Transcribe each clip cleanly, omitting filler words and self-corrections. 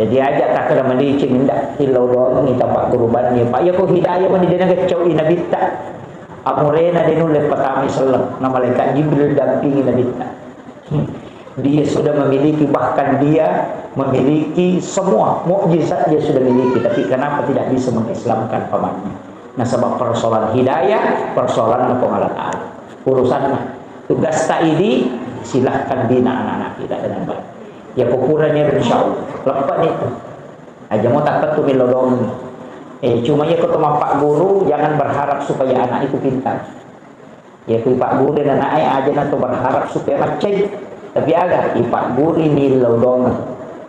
Jadi ajak tak kena melicin indak hilau doang ni tapak kurban ni pak ya ko hidayah mani dia nak cau ina bitta amorena dia nulis pertama Islam nama malaikat Jibril dampingi Nabi bitta. Dia sudah memiliki, bahkan dia memiliki semua mukjizat dia sudah miliki, tapi kenapa tidak bisa mengislamkan pamannya? Nah sebab persoalan hidayah, persoalan Allah Ta'ala urusannya. Tugas taidi silahkan bina anak-anak kita dengan baik. Ya ukurannya insya Allah lepas itu aja mau takut tuh melodong. Cuma ya ketemu pak guru jangan berharap supaya anak itu pintar. Ya pak guru dan anak aja nanti berharap supaya macam, tapi agak pak guru ini lodong.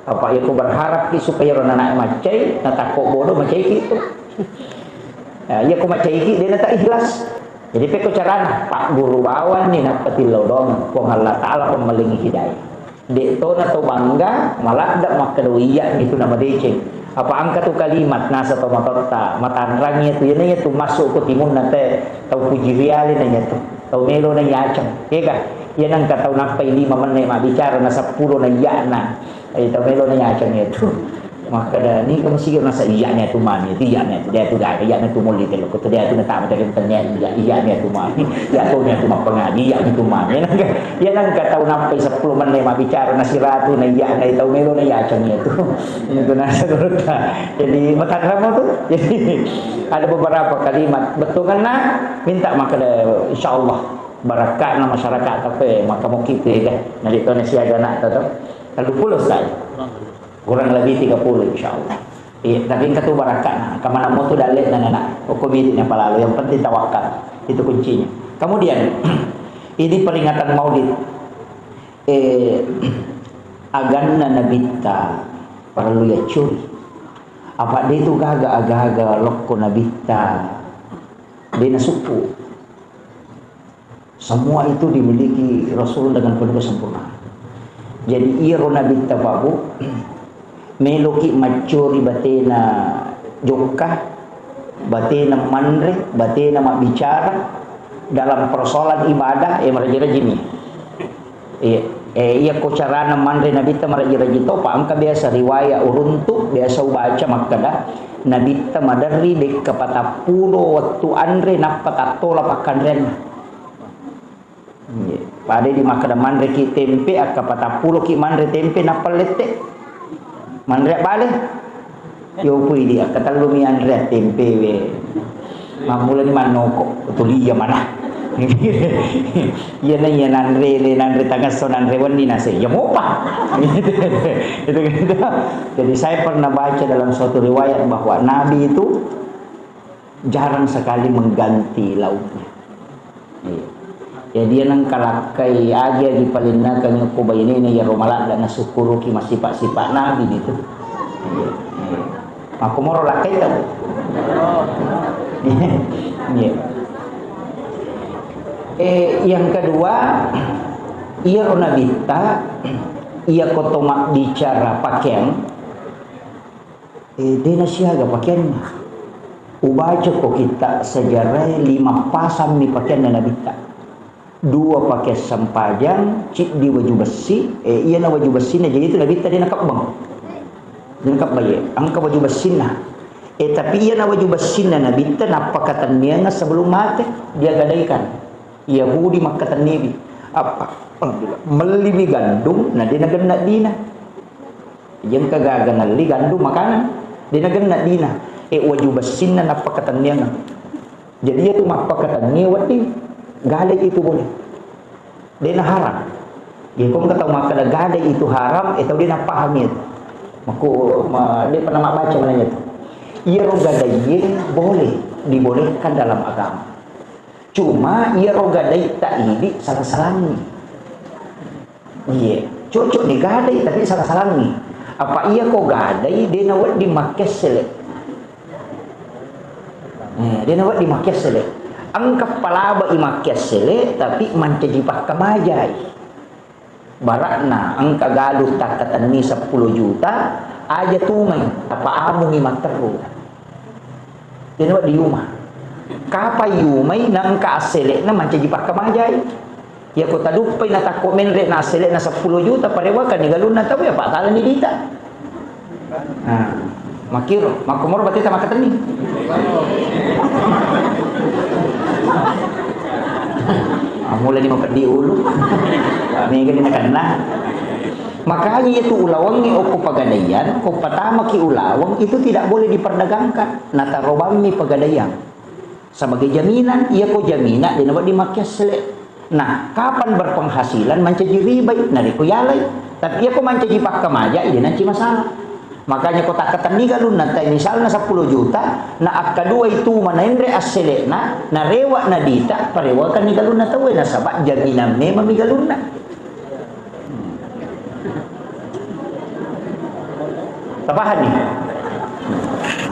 Apa ya aku berharap supaya orang anak macam, nak takut bodoh macam itu. Ya aku macam itu dia nak tak ikhlas. Jadi peko carana pak guru awan ni nak peti lodong, kong Allah Ta'ala pemalingi hidayah. Dek to na to bangga malah dak makadoiya itu nama deceng. Apa angka tu kalimat nasa to matota matanrangnya tu yana tu masuk ke timun nate tau puji riali nanya tu tau melo na yacang ega yan ang kataw nakpay 5 man na bicara na 10 na yana ay tau melo na yacang itu maka ni kamu siguro nasa iyanya tu man itu iyanya tu dia tu gaya iyanya tu muli telo ko dia tu natama dari internet iyanya tu man ya tu nya tu mapangadi iyanya tu man yan ang kataw nakpay 10 man na bicara na siratu na iyanya tau melo na yacang itu itu nasa gurta. Jadi matanramo tu jadi ada beberapa kalimat betul kan nak minta maka insyaallah barakat na masyarakat tapi maka mau kita kan nanti tu nasi ada nak tu kalau pulos saya kurang lebih 30 insyaallah. Tapi kata barakat nah kemana mau tu dalet dan anak komiti yang lalu yang penting tawakal itu kuncinya. Kemudian ini peringatan Maulid aganna nabita perlu ya curi apa dia tu agak-agak lokko nabita dia suku semua itu dimiliki Rasul dengan penuh kesempurnaan. Jadi ia nabita babu meloki macuri batena jokah batena manre batena mak bicara dalam persoalan ibadah meraji-raji ni iya ko carana manre nabita maraji-raji to paam ka biasa riwayat uruntuk biasa baca makada nabita madari dek kapatapulo waktu andre napatatola pakanren pada di makada manre ki tempe kapatapulo ki manre tempe napalete manre bale yo pui dia katalumi andre tempe we mamula ni manoko tuliya mana iya nanre tangan sonan rewan ni nasi ya mopa itu. Jadi saya pernah baca dalam suatu riwayat bahwa Nabi itu jarang sekali mengganti lauknya. Ya dia nang kalakai aja di palina kanya ko bayini ya romala dan nasukuru ki masifat-sifat Nabi itu. Aku moro lakai tau. Yang kedua ia nabita ia kotomak bicara pakaian dia nasihaga pakaiannya ubaca ko kita sejarah 5 pasang ni pakaian na nabita 2 pakai sampajang cik di baju besi ia na baju besi na jadi itu nabita dia nakap bang dia nakap bayi angka baju besi na tapi ia na baju besi na nabita napa kata dia na sebelum mati dia gadaikan Yahudi makatan nibi apa melibi gandum nah dia nagenna dina yang kagagan nali gandum makanan dia nagenna dina wajib basinna napakatan niya jadi itu mapakatan niya wati gale itu boleh dia na haram dia kung kataw makada gale itu haram itu dia napahami itu maku dia pernah baca mana itu iya rogadai boleh dibolehkan dalam agama. Cuma ia rogadai tak ini salah-salangi. Iya, cocok ni gadai tapi salah-salangi. Apa ia ko gadai dia nawat di makes sele. Dia nawat di makes sele. Angka palaba i makes sele tapi mancajipah kamajai. Barakna angka galuh takatan ni 10 juta aja tumay apa amo ni matero. Dia nawat di rumah. Kapayumay nang kaasele na mancajipak kamajay. Ya ko tadupay na tako menre na asele na 10 juta parewa ka ni galun na tawo ya patala ni dita. Nah, makiro, makumur berarti sama keteni. Mulai ni mapadi ulu. Mega ni nakana. Makanya itu ulawang ni oku pagadaian, ko pertama ki ulawang itu tidak boleh diperdagangkan. Natarobami pagadaian. Sebagai jaminan, ia ko jaminan dia dapat dimakai selek. Nah, kapan berpenghasilan mencaji ribai, nari ko yalai. Tapi ia ko mencaji pakamaja, dia nanti masalah. Makanya ko tak ketani galun nanti misalnya 10 juta, na kedua itu manainre aselek na rewa na dita, parewa kan ni galun na tawe na sabak jaminan me mami galun na. Tabahan ni.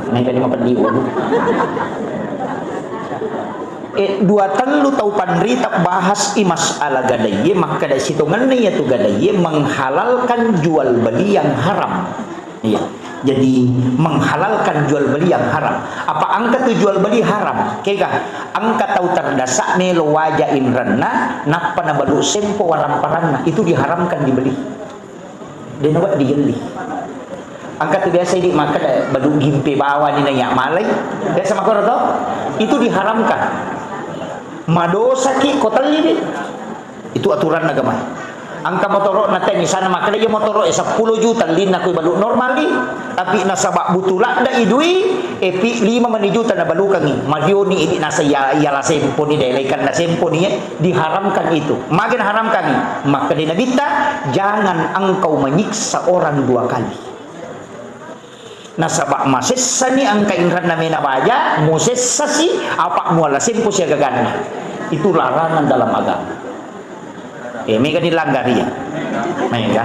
Ini kan 5 padi dulu. 2 tahu pandri tak bahas imas ala gadaiye, maka dari situ mana ya tu gadaiye menghalalkan jual beli yang haram. Iya. Jadi menghalalkan jual beli yang haram. Apa angka tu jual beli haram? Kega angka tahu terdasak ne lo wajah inranna nak pana balu sempo walamparana itu diharamkan dibeli. Dan awak digeli. Angka tu biasa ini maka badu gimpe bawa ni nanya malai. Biasa makor tu itu diharamkan. Madosa ki kotal ini. Itu aturan agama. Angka motorok nanti di sana maka dia motorok 10 juta lin aku balu normal di. Tapi nasabak butulak da idui epi 5 juta na balu kangi. Mario ni ini nasa ya la sempo ni delekan na sempo ni diharamkan itu. Makin haramkan ni. Maka di nabita jangan engkau menyiksa orang 2 kali. Nasabak masessa ni angka ingrat na mena baja musessa si apa muala sempo siya gagana. Itu larangan dalam agama. Mereka dilanggar ya. Mereka.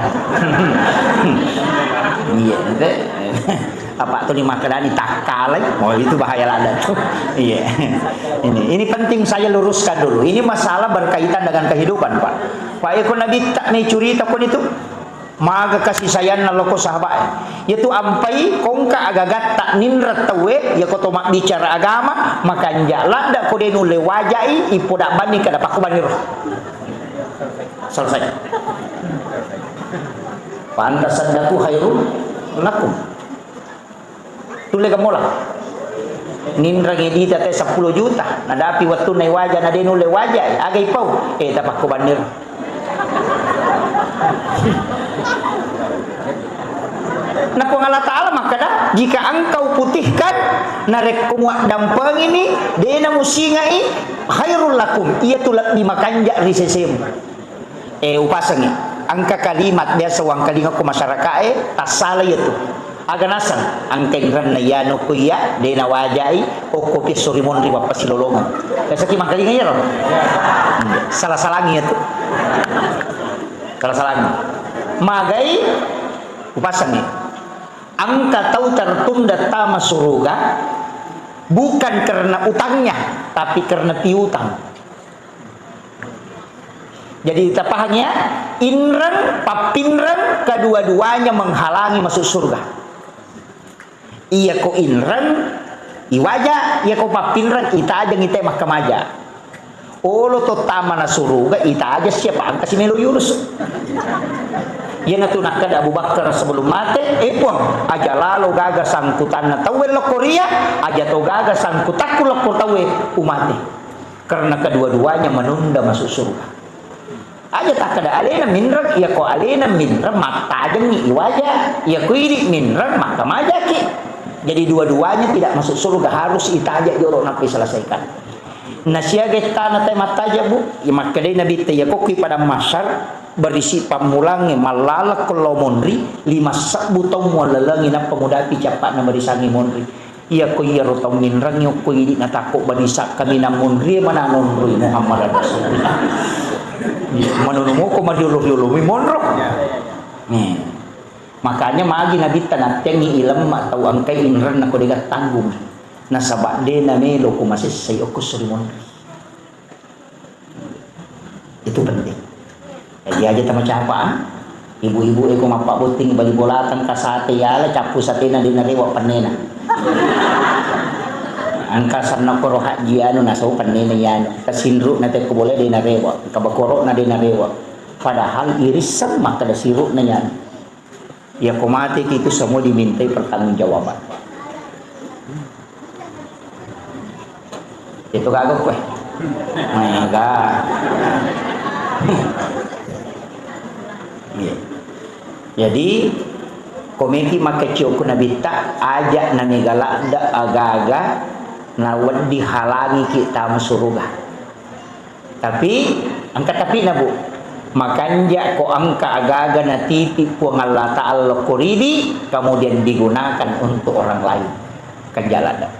Iya, apa tu ni makanan takalai. Oh itu bahaya lada tu. Iya. Ini penting saya luruskan dulu. Ini masalah berkaitan dengan kehidupan, Pak. Pak Eko Nabi tak ni curi takun itu. Maga kasih sayang naloko sahabat. Yaitu ampai kongka agagat tak ninrat tawe ya ko tomak bicara agama maka njala dak ko denu le wajai ipodak bani kada paku banir. Selesai. Pantasan datu hairun lakum. Tule kamola. Nindra ngedi tete 10 juta. Nadapi waktu nai wajah nadenu le wajah agai pau. Tapak ko banir. Nah Allah Ta'ala maka dah jika engkau putihkan narek kumuak dampang ini dena musingai khairul lakum ia tulak dimakan jak risesem upasangi angka kalimat biasa wang kalinga ku masyarakat tak salah itu aga nasan angka ingran na yano kuya dena wajai o kopi sorimon riwa pasilolongan kasa ki mangkalinga ya loh salah salangi itu salah salangi magai upasangi angka tahu tertunda tama surga bukan karena utangnya tapi karena piutang. Jadi tapahannya inran papinran kedua-duanya menghalangi masuk surga. Iya ko inran iwaja iya ko papinran ita aja ngite mahkamaja. Olo to tama na surga ita aja siapa angka si Melo Yunus. Ia natunak kada Abu Bakar sebelum mati, puang aja lalu gaga sangkutan na tawe lokoria, aja to gaga sangkutaku lokor tawe umati. Karena kedua-duanya menunda masuk surga. Aja tak kada alena minrak, ia ko alena minrak mata aja ni iwaja, ia ko ini minrak maka majaki. Jadi dua-duanya tidak masuk surga harus ita aja jorok napi selesaikan. Nasya kita na tay mata aja bu, ya maka day nabi tay ko pada masyar berisi pamulangi malala kalau monri 5 sabbu tau mualalangi na pemuda picapak na berisangi monri iya ko iya rotong minrang yo ko ini na takok banisak kami na monri mana monri Muhammad Rasulullah manunungo ko madiuluh-uluh mi monro makanya magi nabi tanateng ilam atau angkai inran na ko degat tanggung nasabak de na melo ko masih sayo ko suri monri itu penting. Jadi aja sama capa ibu-ibu eko mapak buting bagi bolatan kasate yala capu satena di narewa panena angka sarna koro haji anu naso panena yano kasindru nate ko boleh di narewa kabakoro na di narewa padahal irisan maka da siru na yan Ya komatik itu semua dimintai pertanggungjawaban. Itu kagak kue. Enggak. Jadi komiki make cioko nabita ajak nami galak da agaga nawad dihalangi kita masuruga. Tapi angka tapi na bu, makanya ko angka agaga na titip po ng Allah Ta'ala kuridi kemudian digunakan untuk orang lain kan jalan.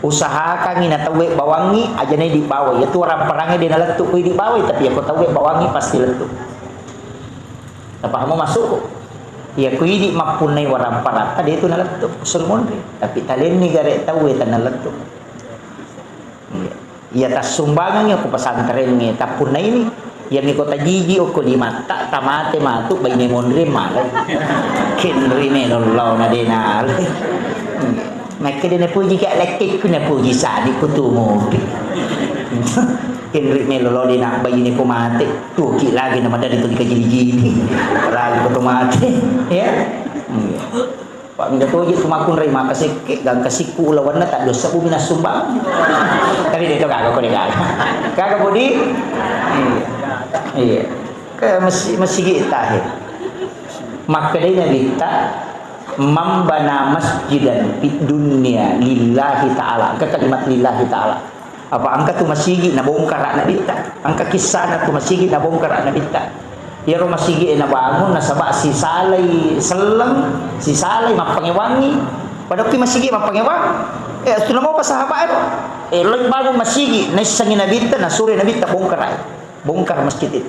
Usahakan natawe bawangi aja nih di bawah itu orang perangnya dia naletuk di bawah tapi aku tahu bawangi pasti letuk. Apa kamu masuk? Ya kuidi mapunai warang parata dia itu naletuk sulmon tapi talen ni gare tahu itu naletuk. Ya tas sumbangan yang aku pesantren ni tapunai ini yang ni kota jiji aku di mata tamate matu bayi ni mondre malah kenri ni lolo na denal. Maka dia nak puji kat lekik ku nak puji sadi ku tu mobil. Kenrik ni lolo dia nak bayi ni ku mati. Tukik lagi nama dari tu dikajili-jili. Lagi ku tu mati. Ya. Pak minta puji kumakun rai maka sikit gang kasiku lawan na tak dosa bumi nak sumbang. Tapi dia tu kagak ko dia. Kagak budi. Iya. Ke masih kita. Maka dia minta membana masjidan di dunia lillahi ta'ala. Angka kalimat lillahi ta'ala. Apa angka tu masigi na bongkar na bita. Angka kisah na tu masigi na bongkar na bita. Ya ro masigi na bangun na sabak si salay selang, si salay mapangewangi. Padahal ki masigi mapangewang. Itu na mo pa sahabat. Lang bangun masigi na isang na bita na suri na bita bongkar ay. Bongkar masjid itu.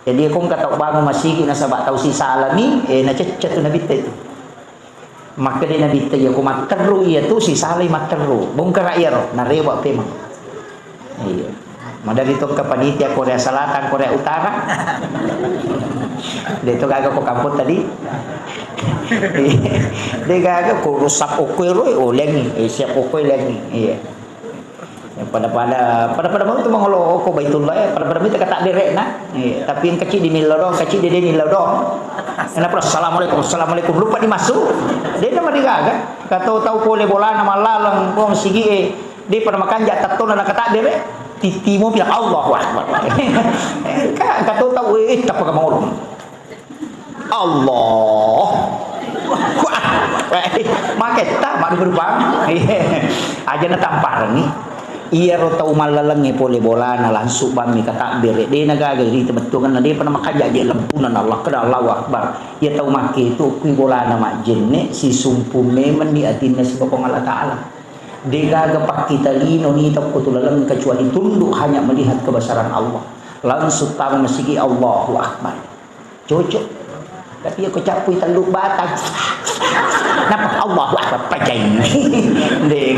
Jadi kung kataw bangun masigi na sabak tahu si salami na cecet na bita itu. Maka dia nabi tayo ko matero iya tu si salay matero bongkar ayero narewa pemang. Iya. Madali tong kapanitia Korea Selatan, Korea Utara. Dito gaga ko kampot tadi. Dia gaga ko rusak okoy roy o lengi, siap okoy lengi. Iya. Pada mau tu mangolo ko baitullah pada minta kata direk na. Iya, tapi yang kecil di milau dong, kecil dia milau dong. Kenapa assalamualaikum lupa dimasuk. Dia nama digaga. Kata tahu boleh bola nama lalang kong sigi dia pada makan jatah tu nak kata direk. Titimu bilang Allahu Akbar. Kata tahu tak pakai mangolo. Allah. Maketa mak berbang. Aja na tampar ni. Iya ro tau malalangi pole bola na langsung bami kata bere dia nagaga di tebetungan dia pernah makaja je lempunan Allah kada Allahu Akbar ia tau make itu kui bola na mak jenne si sumpume mendi atinna sebab Allah Taala dia gaga pak kita lino ni tak kutulalang kecuali tunduk hanya melihat kebesaran Allah langsung tahu masigi Allahu Akbar cocok tapi aku capui teluk batang nampak Allah Akbar pacai deh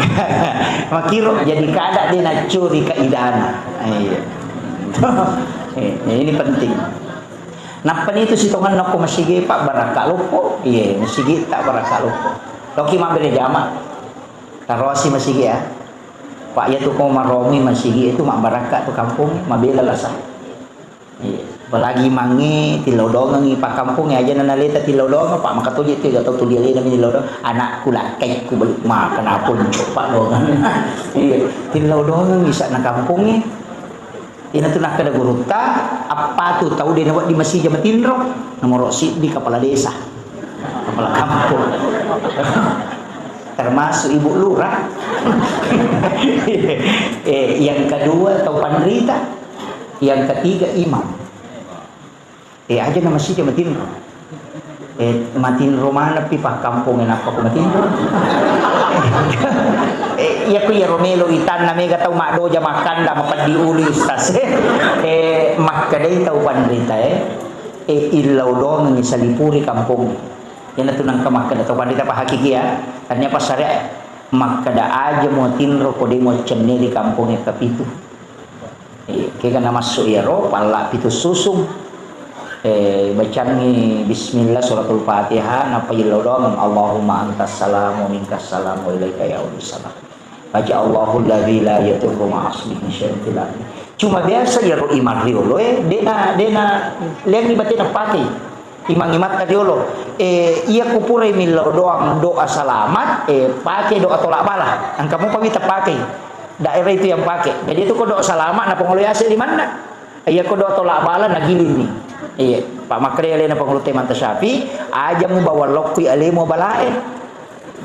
makiro jadi kada dia nak curi keindahan ini penting napa itu si tongan nako masigi pak baraka lupo iya masigi tak baraka lupo loki mabere jama tarosi masigi ya pak ya tu ko maromi masigi itu mak baraka tu kampung mabela lasah iya apalagi mangi tilodongan pak kampung aja nanalita tilodongan pak maka tuji tu atau tu dia lena tilodong anakku lah kayak ku balik makan apa coba dongan iya tilodongan bisa na kampungnya ina tu nak kada guruta apa tu tahu dia nak di masih Jawa Tinro nomor di kepala desa kepala kampung termasuk ibu lurah yang kedua tahu pandrita yang ketiga imam aja nama sih matin matin romana pipa kampung en apa ko matin iya ko ya romelo itan na mega tau makdo ja makan da mapad diuli stas makkadai tau pandrita ilaw do ng salipuri kampung yan na tunang kamakada tau pandrita pa hakiki ya kanya pa sare makkada aja mo tinro ko de mo cenne di kampung e kapitu kaya na masuk ya ro pala pitu susung bacaan ni bismillah suratul fatihah napa yelo dong Allahumma antas salamu minkas salamu ilaika ya salam baca Allahul ladzi la yadurru ma'asmihi syai'un fil ardi cuma biasa ya ro iman riolo dena liang ni batin pati Imang-imat tadi lo, iya kupure milo doa selamat, pakai doa tolak bala. Yang kamu pamit pakai, daerah itu yang pakai. Jadi itu kau doa selamat, na pengulu yase di mana? Iya kau doa tolak bala, na gilin nih. Iya, Pak Makri ale na pengulu teman Syafi, aja mu bawa lokui ale mo balae.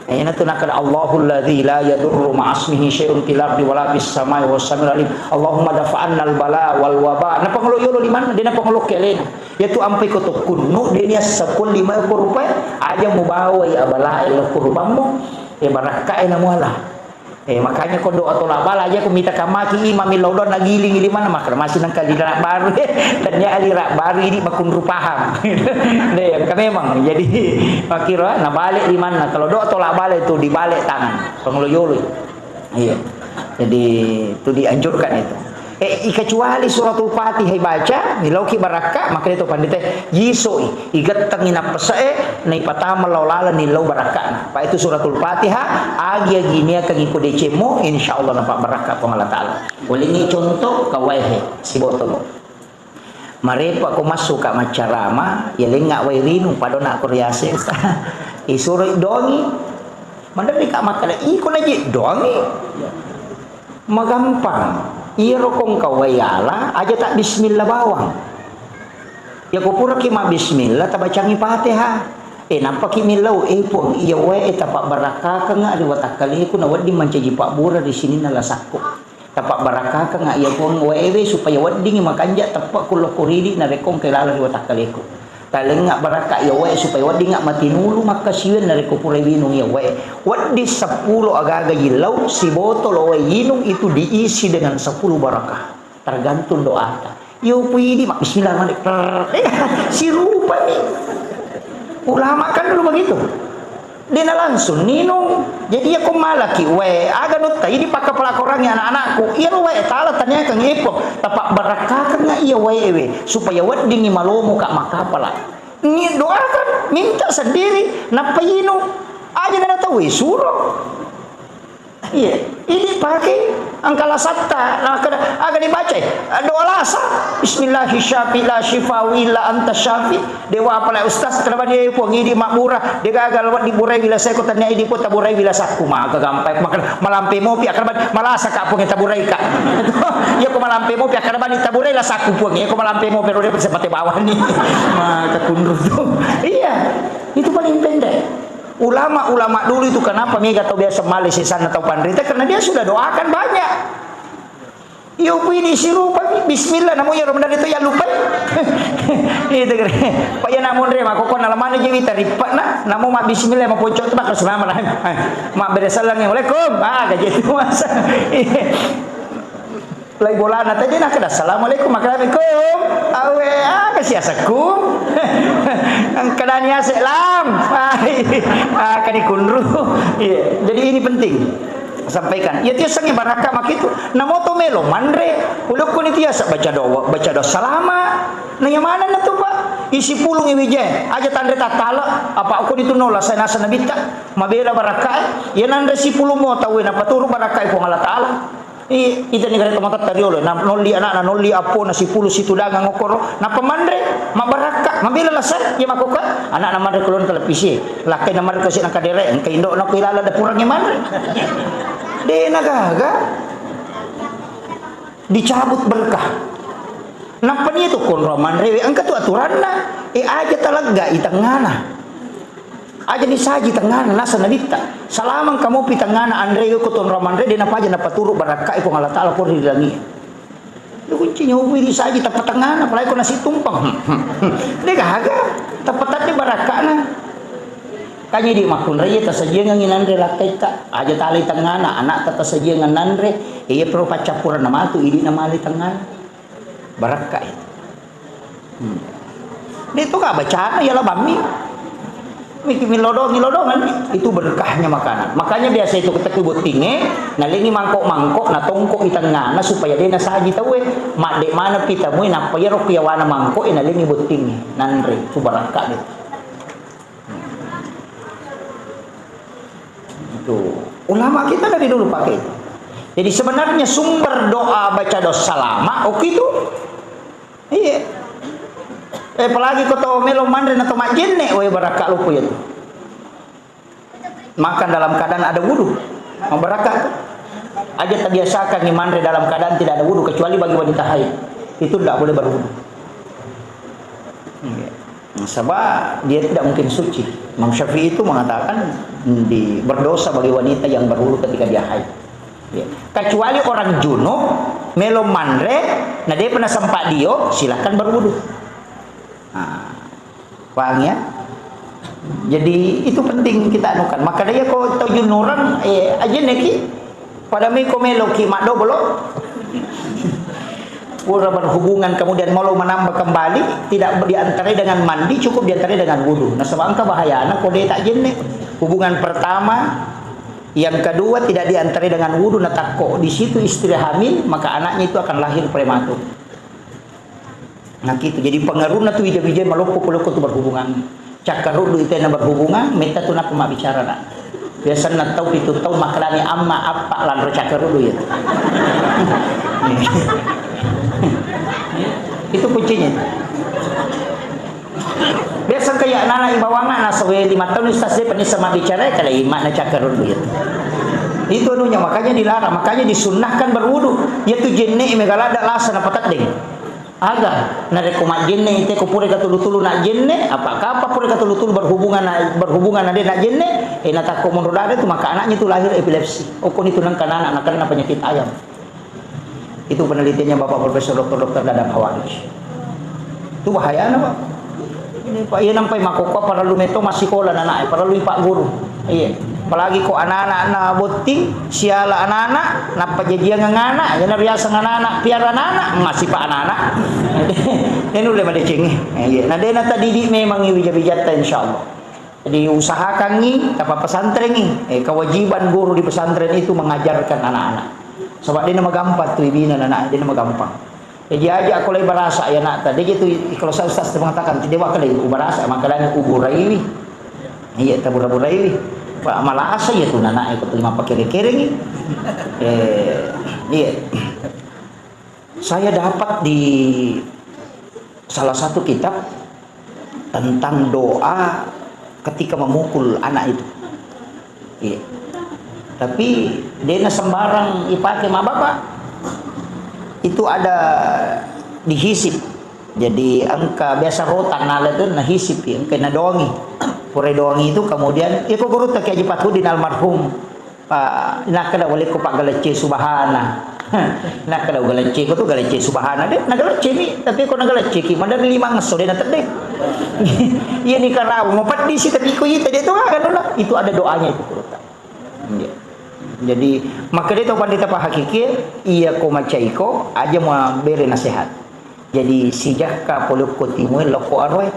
Ayana tu nakal Allahul ladzi la yadurru ma'asmihi syai'un fil ardi wala fis samai was samiul alim. Allahumma dafa'anna al bala wal waba. Na panglo yolo di mana? Dina panglo kelen. Ya tu ampai ko to kunnu denia 15 rupiah aja mu bawa ya bala el kurbanmu. Ya barakah na muala. Makanya kau doa tolak bala aja aku minta kamaki imam ilodon nagiling di mana makar masih nang kali rak baru dan ya ali rak baru ini makun rupaham. Deh kan memang jadi makira na balik di mana kalau doa tolak bala itu dibalik tangan pengeloyolo. Iya. Jadi itu dianjurkan itu. Kecuali suratul Fatihah baca nilauki barakah maka itu pandita yisoi igatang ina pesae nai patama laulala nilau barakah pa itu suratul Fatihah agi gini akan ikut decemo insyaallah nampak barakah pang Allah taala. Ulingi contoh kawehe si botol marepa ko masuk ka macarama yelenga wairinu padona koryase isuro dongi mandali ka makala iko naji dongi magampang iya rokong kawayala aja tak bismillah bawang ya kupura kima bismillah tabacangi Fatihah nampak kimilau pun iya wae tapak barakah ka nga di watakali ko na wadi mancaji pak bura di sini nalasako tapak barakah ka nga iya pun wae supaya wadi makanja tapak kulo kuridi na rekong kelala di watakali ko taleng nga barakah ya wae supaya wadi nga matinulu makasiwen na reko pura binong ya wae wadi 10 agaga yilaw si botol wae yinong itu diisi dengan 10 barakah tergantung doa ta yo pwede mak bismillahirrahmanirrahim si rupa nih ulama kan dulu begitu dina langsung ninong jadi aku malaki wae aga nutta ini pakai pelakorangnya anak-anakku iya wae tala tanya kang ipo tapak barakah kan iya wae supaya wadingi malomo kak makapala ni doakan minta sendiri napayino aja na tahu suruh iya ini pakai angkala satta agak dibaca doa lasa bismillahirrahmanirrahim la shifa illa anta syafi dewa apalai ustaz kenapa dia pun ngidi makmurah dia gagal buat diburai bila saya kota nya idi kota burai bila saku maka gampang makan malampe mo pi akan malasa kak pun taburai kak ya ko malampe mo pi akan bani taburai la saku pun ya ko malampe mo pero dia seperti bawah ni maka kundur tuh iya itu paling pendek. Ulama-ulama dulu itu kenapa mega atau biasa malis di sana atau pandrita karena dia sudah doakan banyak. Yo ini si rupa bismillah namun ya Ramadan itu ya lupa. Itu kira. Pak ya namun re mak kokon alamane je wita ripat na namun mak bismillah mak pocok tu mak selama mak beresalang Assalamualaikum. Gaji itu masa. Lai bolana tadi nak kada assalamualaikum makalabikum awe kasih asakum kada nia selam kadi kunru iya jadi ini penting sampaikan ya tiasanya barakah mak itu namoto melo mandre ulukun itu ya baca doa salama nah yang mana na tu pak isi pulung iwije aja tandre tatala apa aku itu nola saya nasa nabita mabela barakah ya nandre si pulung mo tahu na paturu barakah ko Allah taala ita negara tomatat tariolo na noli anak na noli apo na si pulu situ dagang ngokoro na pemandre mabaraka mabila lasan ya makoka anak na mandre kulon televisi lakay na mandre kasi nakadere ang kaindo na kilala da purang mandre de nagaga dicabut berkah napa niya to kon mandre ang katu aturan na aja talaga itangana aja disaji tengana nasa nabita salamang kamu pitangana andre ko ton ramandre dina paja na paturu barakah ko Allah taala ko dilangi lu kuncinya uwi disaji tapat tengana palai ko nasi tumpang de gaga tapatan di barakana kanya di makun raya ta saja ngin andre lakai ta aja tali tengana anak ta saja ngan andre iya pro pacapuran na matu idi na mali tengana barakah itu ka bacaan ya lah bami milodongan itu berkahnya makanan makanya biasa itu kita buat tinge nalingi mangkok na tongkok itangana supaya dia nasaji tahu mak dek mana pita mui na payaro piawana mangkok nalingi buat tinge nanre itu barakah itu ulama kita dari dulu pakai itu jadi sebenarnya sumber doa baca doa salama oke itu iya Apalagi ko to melo mandre na to majenne, we baraka lupo ya. Makan dalam keadaan ada wudu, berkah. Aja terbiasakan ni mandre dalam keadaan tidak ada wudu, kecuali bagi wanita haid. Itu tidak boleh berwudu. Sebab dia tidak mungkin suci. Imam Syafi'i itu mengatakan berdosa bagi wanita yang berwudu ketika dia haid. Kecuali orang junub melo mandre, nah dia pernah sempat dio, silakan berwudu. Paham ya? Jadi itu penting kita anukan. Maka dia kau tahu orang aja neki pada mi komelo ki mak doblo. Pura berhubungan kemudian mau menambah kembali, tidak diantarai dengan mandi, cukup diantarai dengan wudu. Nah sebab angka bahaya anak kode tak jenne. Hubungan pertama, yang kedua tidak diantarai dengan wudu, nah takko di situ istri hamil, maka anaknya itu akan lahir prematur. Nah gitu. Jadi pengaruh na tu bija-bija maloko-loko tu berhubungan. Cakar rudu itu yang berhubungan, minta tu nak mak bicara nak. Biasa nak tahu itu tahu makalani amma apa lan cakar rudu ya. Itu kuncinya. Biasa kayak nana ibawangan nasawe 5 tahun ustaz dia pernah sama bicara kalau imak na cakar rudu ya. Itu anunya, makanya dilarang, makanya disunnahkan berwudu. Yaitu jenne megala ada lasan apa tak ding. Aga nare kumat jenne ite ko pure katulu-tulu nak jenne apakah apa pure katulu-tulu berhubungan ade nak jenne nata ko menurut ada itu maka anaknya itu lahir epilepsi okon itu nang anak karena penyakit ayam. Itu penelitiannya Bapak Profesor Dr. Dadang Hawadis. Itu bahaya Pak. Ini Pak iya nampai makoko para lumeto masih sekolah anak para lu Pak guru. Iya. Apalagi kok anak-anak na boting siala anak-anak napa jajian ngana yana biasa anak-anak piara anak ngasih pak anak-anak ini udah pada cengi nah dia nata didik memang bijak-bijak insyaallah. Jadi usahakan nih apa pesantren nih kewajiban guru di pesantren itu mengajarkan anak-anak sebab dia nama gampang tuh ibina anak dia nama gampang. Jadi aja aku lagi berasa ya nak tadi gitu kalau saya ustaz mengatakan tidak bakal lagi berasa makanya uburai iya tabura-burai Pak malah asa ya tuh anak ikut 5 kere-kere nih. Iya. Saya dapat di salah satu kitab tentang doa ketika memukul anak itu. Iya. Tapi dia sembarang dipakai sama bapak. Itu ada dihisip. Jadi angka biasa rotan nala itu nah hisip ya, kena doangi. Pure doangi itu kemudian itu guru tak Haji Fathudin almarhum nak kada boleh ko Pak Galece subhana. Nak kada Galece ko tu Galece subhana deh. Nak Galece ni tapi ko nak Galece ki mandar 5 ngesode na tedek. Iya ni karau ngopat di si tapi ko itu dia tu kan itu ada doanya itu guru tak. Jadi maka dia tahu pandita Pak hakiki iya ko macaiko aja mau beri nasihat. Jadi sijaka poluk ko timui loko arwai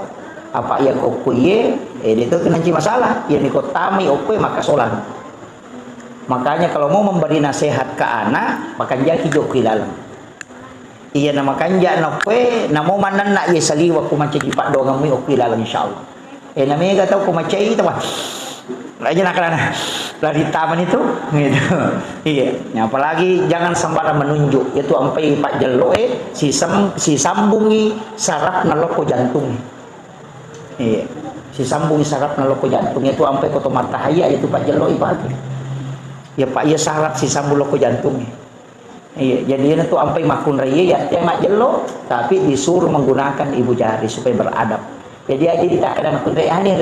apa yang okuye dia itu nanti masalah yang dikotami okue maka sholat. Makanya kalau mau memberi nasihat ke anak maka jaki joki dalam iya nama kanja nokwe namo manan nak ye sali waktu macam jipat doang mi okui dalam insyaallah namanya kata aku macam itu mah aja nak lari taman itu gitu iya apalagi jangan sembarang menunjuk itu sampai Pak Jelo si sambungi saraf naloko jantung. Iya, si sambung saraf naloko jantungnya itu sampai koto matahaya itu Pak Jelo ibarat. Ya Pak ya saraf si sambung loko jantungnya. Iya, jadi itu sampai makun raya ya Mak Jelo tapi disuruh menggunakan ibu jari supaya beradab. Jadi aja tidak ada makun raya aneh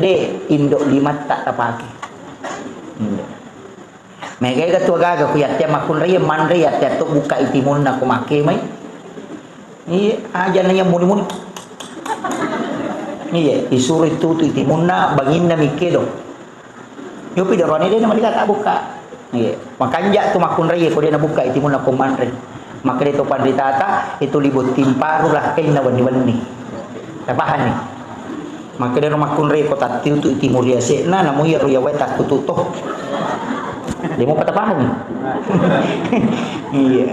de indok limat tak terpakai. Mega ketua gaga ku ya makun raya man raya tu buka itimun nak make mai. Iya, aja nanya muni-muni. Iya, disuruh itu timunna banginna mikelo. Yo pida rone dia nama dikata buka. Iya, makanya tu makun raya ko dia na buka timunna ko manre. Maka dia tu panditata itu libut timparu lah kain na wani-wani. Tapahan ni. Maka dia makun raya ko tatiu tu timur dia na namu ya roya wai tak tutuh. Dia mau patapahan ni. Iya.